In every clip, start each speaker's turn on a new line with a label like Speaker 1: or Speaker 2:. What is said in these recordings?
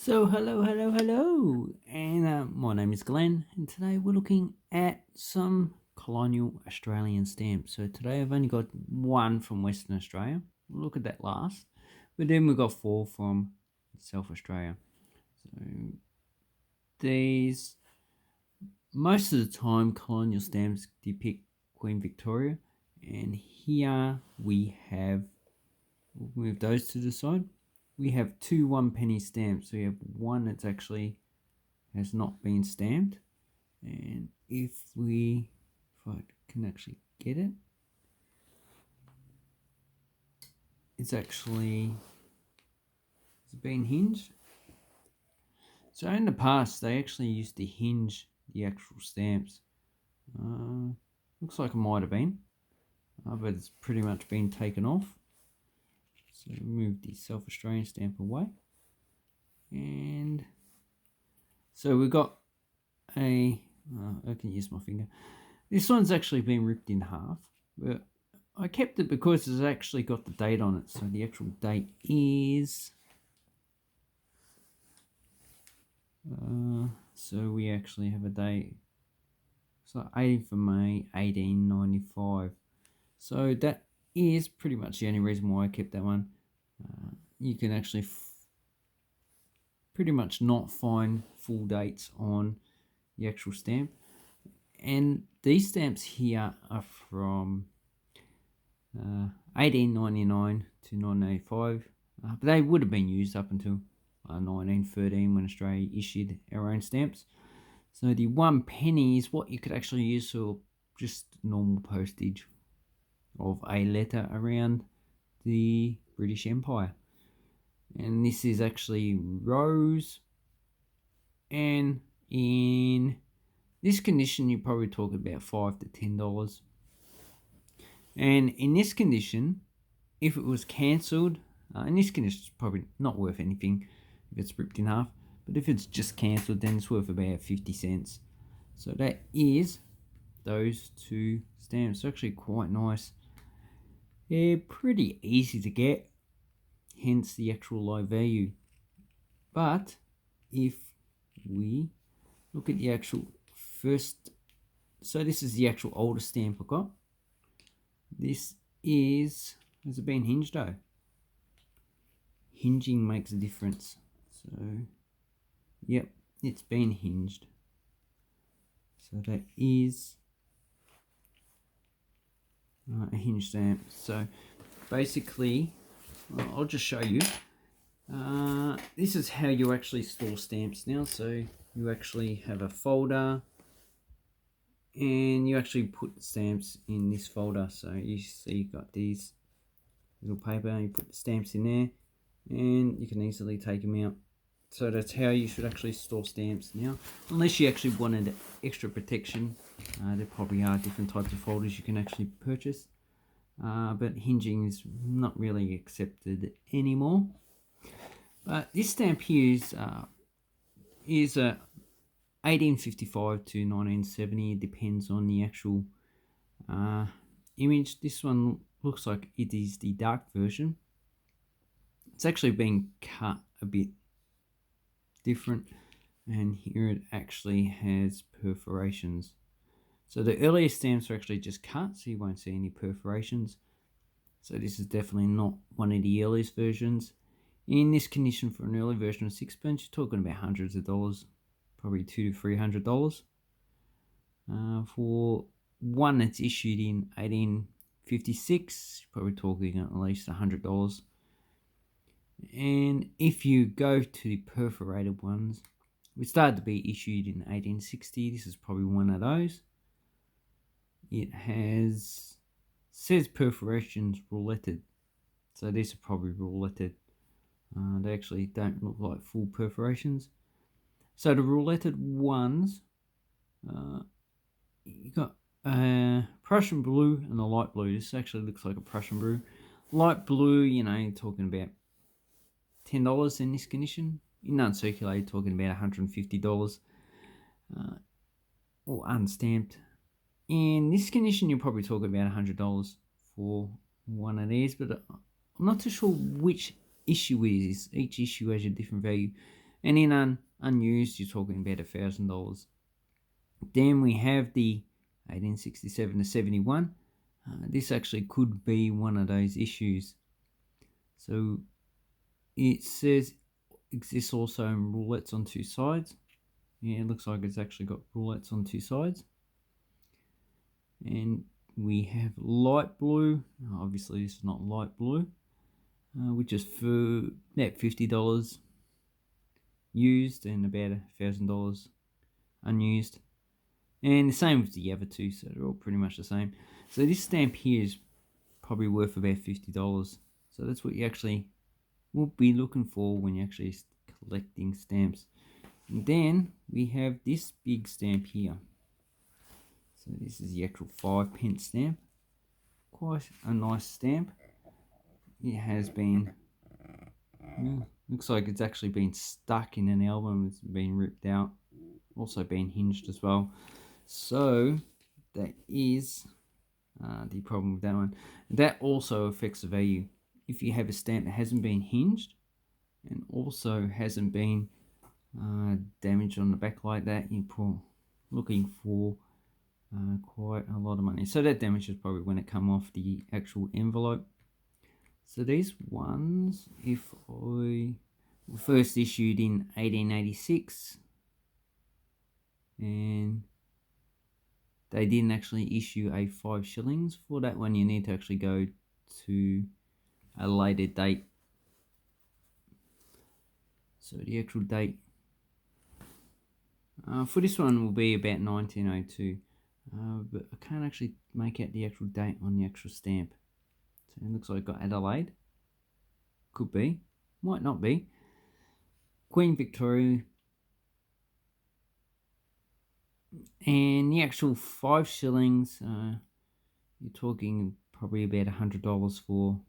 Speaker 1: So hello, and my name is Glenn, and today we're looking at some colonial Australian stamps. So today I've only got one from Western Australia. We'll look at that last, but then we've got four from South Australia. So these, most of the time, colonial stamps depict Queen Victoria, and here we have, we'll move those to the side. We have two 1 penny stamps. So we have one that's actually has not been stamped, and if I can actually get it, it's been hinged. So in the past they actually used to hinge the actual stamps. Looks like it might have been, but it's pretty much been taken off. So move the South Australian stamp away, and so we've got I can use my finger. This one's actually been ripped in half, but I kept it because it's actually got the date on it. So the actual date is so we actually have a date. So 18th of May 1895. So that is pretty much the only reason why I kept that one. You can actually pretty much not find full dates on the actual stamp, and these stamps here are from 1899 to 1985, but they would have been used up until 1913 when Australia issued our own stamps. So the 1 penny is what you could actually use for just normal postage of a letter around the British Empire. And this is actually rose, and in this condition you're probably talking about $5 to $10. And in this condition, if it was cancelled, in this condition it's probably not worth anything if it's ripped in half, but if it's just cancelled then it's worth about 50 cents. So that is those two stamps. They're actually quite nice. They're pretty easy to get, hence the actual low value. But if we look at the actual first, so this is the actual oldest stamp I got. This has it been hinged though? Hinging makes a difference. So, yep, it's been hinged. So that is a hinge stamp. So basically, I'll just show you. This is how you actually store stamps now. So you actually have a folder, and you actually put the stamps in this folder. So you see you've got these little paper, you put the stamps in there, and you can easily take them out. So that's how you should actually store stamps now, unless you actually wanted extra protection. There probably are different types of folders you can actually purchase, but hinging is not really accepted anymore. But this stamp here is a 1855 to 1970. It depends on the actual image. This one looks like it is the dark version. It's actually been cut a bit different, and here it actually has perforations. So the earlier stamps are actually just cut, so you won't see any perforations. So this is definitely not one of the earliest versions. In this condition, for an early version of sixpence, you're talking about hundreds of dollars, probably $200 to $300. For one that's issued in 1856, you're probably talking at least $100. And if you go to the perforated ones, which started to be issued in 1860, this is probably one of those. It says perforations rouletted, so these are probably rouletted. They actually don't look like full perforations. So the rouletted ones, you got Prussian blue and a light blue. This actually looks like a Prussian blue. Light blue, you're talking about $10 in this condition. In uncirculated, talking about $150, or unstamped. In this condition, you're probably talking about $100 for one of these, but I'm not too sure which issue it is. Each issue has a different value. And in unused, you're talking about $1,000. Then we have the 1867 to 71. This actually could be one of those issues. So it says exists also in roulettes on two sides. Yeah, it looks like it's actually got roulettes on two sides. And we have light blue. Obviously, this is not light blue, which is for about $50 used and about $1,000 unused. And the same with the other two, so they're all pretty much the same. So this stamp here is probably worth about $50. So that's what you actually will be looking for when you're actually collecting stamps. And then we have this big stamp here. So this is the actual 5p stamp. Quite a nice stamp. It has been, looks like it's actually been stuck in an album. It's been ripped out. Also been hinged as well. So that is the problem with that one. That also affects the value. If you have a stamp that hasn't been hinged and also hasn't been damaged on the back like that, you're looking for quite a lot of money. So that damage is probably when it come off the actual envelope. So these ones, if I were first issued in 1886, and they didn't actually issue a 5 shillings. For that one, you need to actually go to a later date. So the actual date for this one will be about 1902. But I can't actually make out the actual date on the actual stamp. So it looks like I got Adelaide. Could be. Might not be. Queen Victoria. And the actual 5 shillings, you're talking probably about $100 for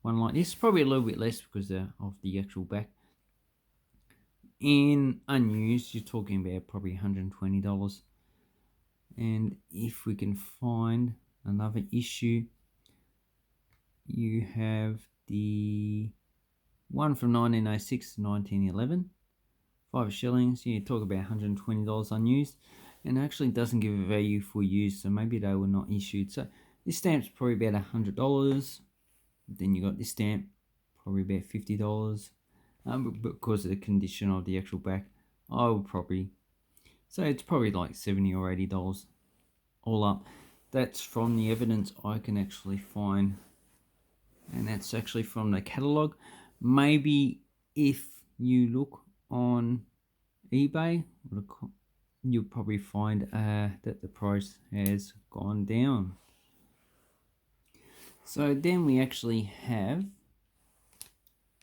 Speaker 1: one like this. Probably a little bit less because of the actual back. In unused, you're talking about probably $120. And if we can find another issue, you have the one from 1906 to 1911, 5 shillings. You talk about $120 unused, and actually doesn't give a value for use, so maybe they were not issued. So this stamp's probably about $100. Then you got this stamp, probably about $50. But because of the condition of the actual back, I would probably, so it's probably like $70 or $80 all up. That's from the evidence I can actually find, and that's actually from the catalog. Maybe if you look on eBay, you'll probably find that the price has gone down. So then we actually have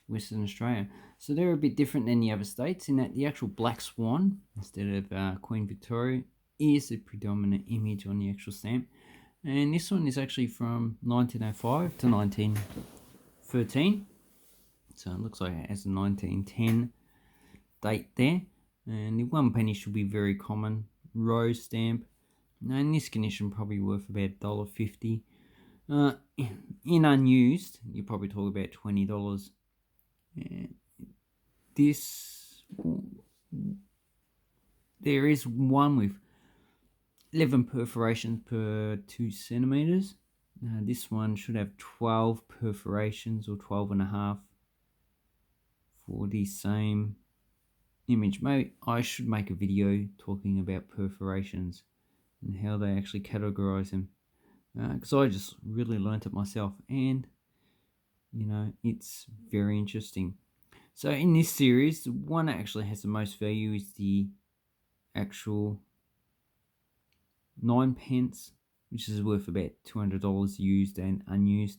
Speaker 1: Western Australia. So they're a bit different than the other states in that the actual Black Swan, instead of Queen Victoria, is the predominant image on the actual stamp. And this one is actually from 1905 to 1913. So it looks like it has a 1910 date there. And the 1 penny should be very common. Rose stamp. Now in this condition, probably worth about $1.50. In unused, you probably talk about $20. And this, there is one with 11 perforations per 2 centimeters. This one should have 12 perforations or 12 and a half for the same image. Maybe I should make a video talking about perforations and how they actually categorize them, because I just really learnt it myself, and you know, it's very interesting. So in this series, the one that actually has the most value is the actual 9p, which is worth about $200 used and unused.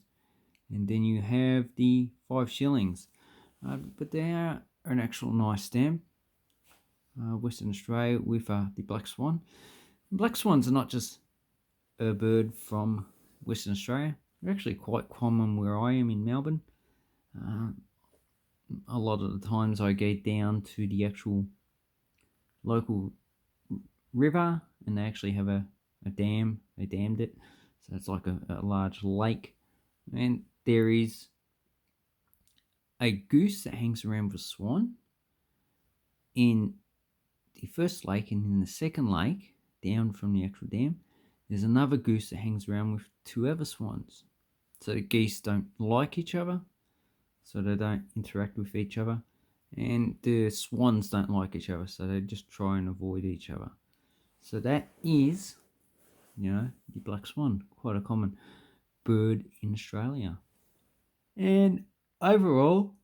Speaker 1: And then you have the 5 shillings, but they are an actual nice stamp. Western Australia with the Black Swan. Black Swans are not just a bird from Western Australia. They're actually quite common where I am in Melbourne. A lot of the times I go down to the actual local river, and they actually have a dam. They dammed it, so it's like a large lake, and there is a goose that hangs around with a swan. in the first lake and in the second lake, down from the actual dam, there's another goose that hangs around with two other swans. So the geese don't like each other, so they don't interact with each other, and the swans don't like each other, so they just try and avoid each other. So that is, the black swan, quite a common bird in Australia. And overall,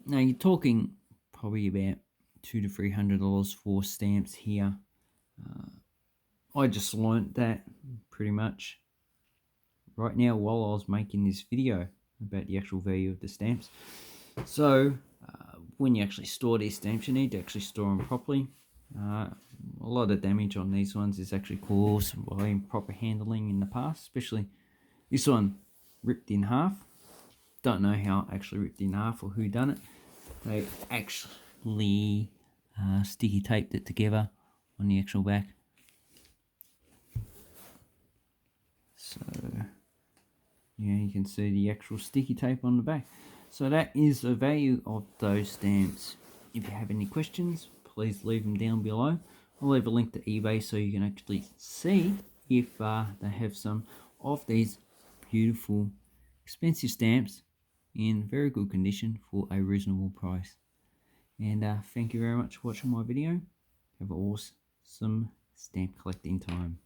Speaker 1: now you're talking probably about $200 to $300 for stamps here. I just learnt that pretty much right now while I was making this video about the actual value of the stamps. So when you actually store these stamps, you need to actually store them properly. A lot of damage on these ones is actually caused by improper handling in the past, especially this one ripped in half. Don't know how it actually ripped in half or who done it. They actually sticky taped it together on the actual back. So yeah, you can see the actual sticky tape on the back. So that is the value of those stamps. If you have any questions, please leave them down below. I'll leave a link to eBay so you can actually see if they have some of these beautiful, expensive stamps in very good condition for a reasonable price. And thank you very much for watching my video. Have an awesome stamp collecting time.